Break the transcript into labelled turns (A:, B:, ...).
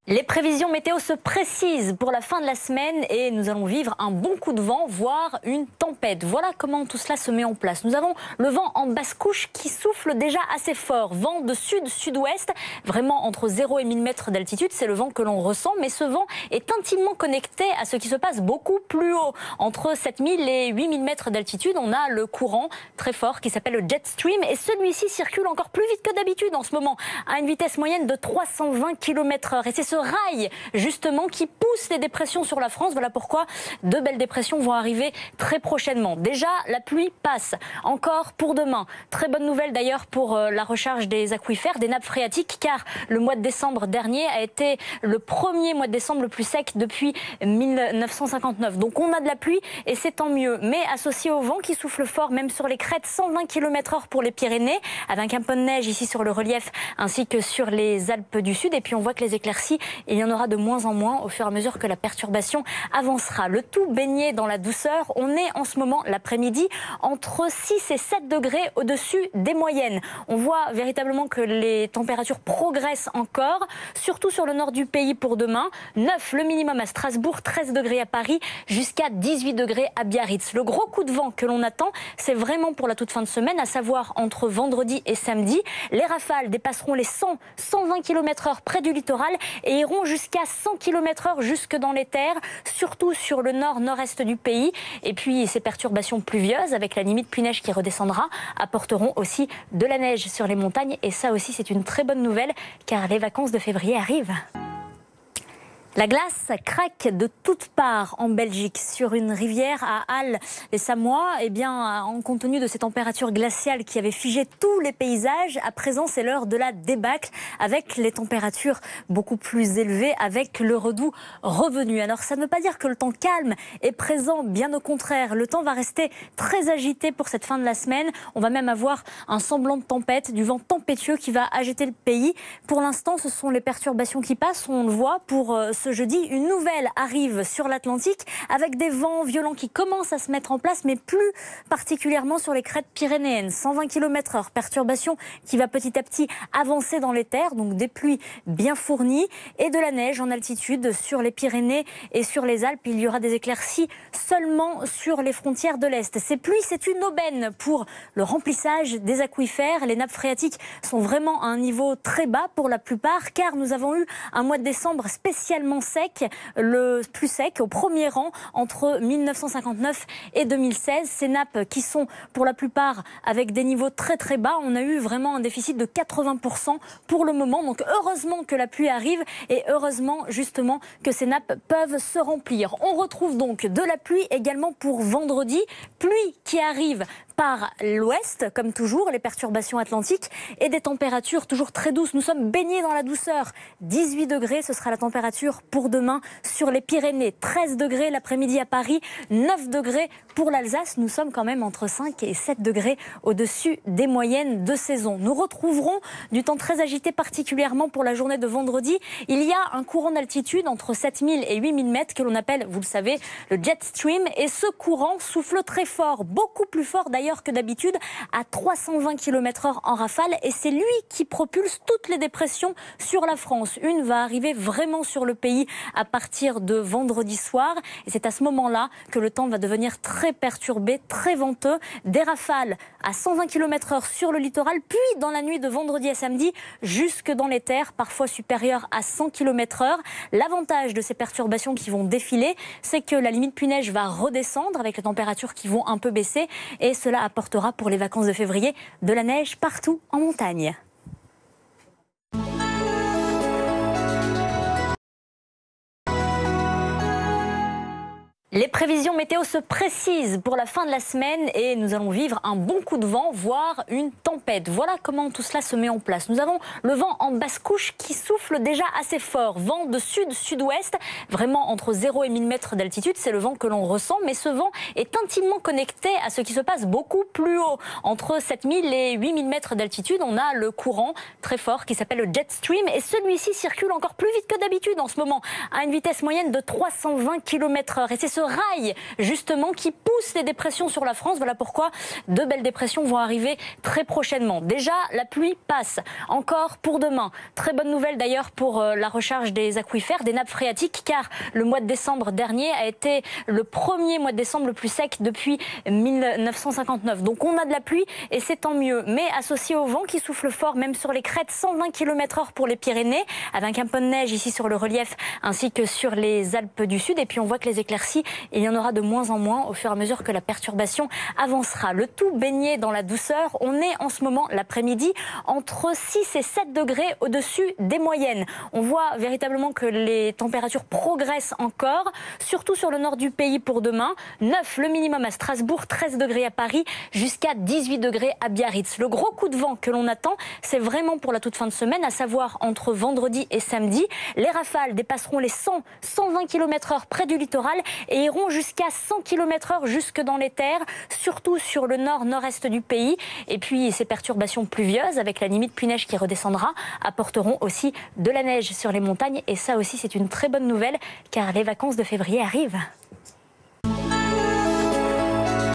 A: Les prévisions météo se précisent pour la fin de la semaine et nous allons vivre un bon coup de vent, voire une tempête. Voilà comment tout cela se met en place. Nous avons le vent en basse couche qui souffle déjà assez fort. Vent de sud-sud-ouest, vraiment entre 0 et 1000 mètres d'altitude. C'est le vent que l'on ressent, mais ce vent est intimement connecté à ce qui se passe beaucoup plus haut. Entre 7000 et 8000 mètres d'altitude, on a le courant très fort qui s'appelle le jet stream. Et celui-ci circule encore plus vite que d'habitude en ce moment, à une vitesse moyenne de 320 km/h. Et c'est ce rail justement qui pousse les dépressions sur la France. Voilà pourquoi de belles dépressions vont arriver très prochainement. Déjà, la pluie passe encore pour demain. Très bonne nouvelle d'ailleurs pour la recharge des aquifères, des nappes phréatiques, car le mois de décembre dernier a été le premier mois de décembre le plus sec depuis 1959. Donc on a de la pluie et c'est tant mieux. Mais associé au vent qui souffle fort, même sur les crêtes, 120 km/h pour les Pyrénées, avec un peu de neige ici sur le relief ainsi que sur les Alpes du Sud. Et puis on voit que les éclaircies, il y en aura de moins en moins au fur et à mesure que la perturbation avancera. Le tout baigné dans la douceur. On est en ce moment, l'après-midi, entre 6 et 7 degrés au-dessus des moyennes. On voit véritablement que les températures progressent encore, surtout sur le nord du pays pour demain. 9 le minimum à Strasbourg, 13 degrés à Paris, jusqu'à 18 degrés à Biarritz. Le gros coup de vent que l'on attend, c'est vraiment pour la toute fin de semaine, à savoir entre vendredi et samedi. Les rafales dépasseront les 100-120 km/h près du littoral et iront jusqu'à 100 km/h jusque dans les terres, surtout sur le nord-nord-est du pays. Et puis ces perturbations pluvieuses, avec la limite pluie-neige qui redescendra, apporteront aussi de la neige sur les montagnes. Et ça aussi, c'est une très bonne nouvelle, car les vacances de février arrivent. La glace craque de toutes parts en Belgique. Sur une rivière à Halle, les Samois, en compte tenu de ces températures glaciales qui avaient figé tous les paysages, à présent c'est l'heure de la débâcle, avec les températures beaucoup plus élevées, avec le redoux revenu. Alors ça ne veut pas dire que le temps calme est présent, bien au contraire. Le temps va rester très agité pour cette fin de la semaine. On va même avoir un semblant de tempête, du vent tempétueux qui va agiter le pays. Pour l'instant, ce sont les perturbations qui passent, on le voit. Pour ce jeudi, une nouvelle arrive sur l'Atlantique avec des vents violents qui commencent à se mettre en place, mais plus particulièrement sur les crêtes pyrénéennes. 120 km/h, perturbation qui va petit à petit avancer dans les terres, donc des pluies bien fournies et de la neige en altitude sur les Pyrénées et sur les Alpes. Il y aura des éclaircies seulement sur les frontières de l'Est. Ces pluies, c'est une aubaine pour le remplissage des aquifères. Les nappes phréatiques sont vraiment à un niveau très bas pour la plupart, car nous avons eu un mois de décembre spécialement sec, le plus sec au premier rang entre 1959 et 2016. Ces nappes qui sont pour la plupart avec des niveaux très très bas. On a eu vraiment un déficit de 80% pour le moment. Donc heureusement que la pluie arrive et heureusement justement que ces nappes peuvent se remplir. On retrouve donc de la pluie également pour vendredi. Pluie qui arrive par l'ouest, comme toujours, les perturbations atlantiques et des températures toujours très douces. Nous sommes baignés dans la douceur. 18 degrés, ce sera la température pour demain sur les Pyrénées. 13 degrés l'après-midi à Paris, 9 degrés pour l'Alsace. Nous sommes quand même entre 5 et 7 degrés au-dessus des moyennes de saison. Nous retrouverons du temps très agité, particulièrement pour la journée de vendredi. Il y a un courant d'altitude entre 7000 et 8000 mètres que l'on appelle, vous le savez, le jet stream. Et ce courant souffle très fort, beaucoup plus fort d'ailleurs que d'habitude, à 320 km/h en rafale. Et c'est lui qui propulse toutes les dépressions sur la France. Une va arriver vraiment sur le pays à partir de vendredi soir. Et c'est à ce moment-là que le temps va devenir très perturbé, très venteux. Des rafales à 120 km/h sur le littoral, puis dans la nuit de vendredi à samedi, jusque dans les terres, parfois supérieures à 100 km/h. L'avantage de ces perturbations qui vont défiler, c'est que la limite pluie-neige va redescendre avec les températures qui vont un peu baisser. Et cela apportera pour les vacances de février de la neige partout en montagne. Les prévisions météo se précisent pour la fin de la semaine et nous allons vivre un bon coup de vent, voire une tempête. Voilà comment tout cela se met en place. Nous avons le vent en basse couche qui souffle déjà assez fort. Vent de sud-sud-ouest, vraiment entre 0 et 1000 mètres d'altitude. C'est le vent que l'on ressent, mais ce vent est intimement connecté à ce qui se passe beaucoup plus haut. Entre 7000 et 8000 mètres d'altitude, on a le courant très fort qui s'appelle le jet stream. Et celui-ci circule encore plus vite que d'habitude en ce moment, à une vitesse moyenne de 320 km/h. Et c'est ce rail justement qui pousse les dépressions sur la France. Voilà pourquoi de belles dépressions vont arriver très prochainement. Déjà, la pluie passe. Encore pour demain. Très bonne nouvelle d'ailleurs pour la recharge des aquifères, des nappes phréatiques, car le mois de décembre dernier a été le premier mois de décembre le plus sec depuis 1959. Donc on a de la pluie et c'est tant mieux. Mais associé au vent qui souffle fort, même sur les crêtes, 120 km/h pour les Pyrénées, avec un peu de neige ici sur le relief ainsi que sur les Alpes du Sud. Et puis on voit que les éclaircies, il y en aura de moins en moins au fur et à mesure que la perturbation avancera. Le tout baigné dans la douceur. On est en ce moment, l'après-midi, entre 6 et 7 degrés au-dessus des moyennes. On voit véritablement que les températures progressent encore, surtout sur le nord du pays pour demain. 9 le minimum à Strasbourg, 13 degrés à Paris, jusqu'à 18 degrés à Biarritz. Le gros coup de vent que l'on attend, c'est vraiment pour la toute fin de semaine, à savoir entre vendredi et samedi. Les rafales dépasseront les 100-120 km/h près du littoral et iront jusqu'à 100 km/h jusque dans les terres, surtout sur le nord-nord-est du pays. Et puis ces perturbations pluvieuses, avec la limite pluie-neige qui redescendra, apporteront aussi de la neige sur les montagnes. Et ça aussi, c'est une très bonne nouvelle, car les vacances de février arrivent.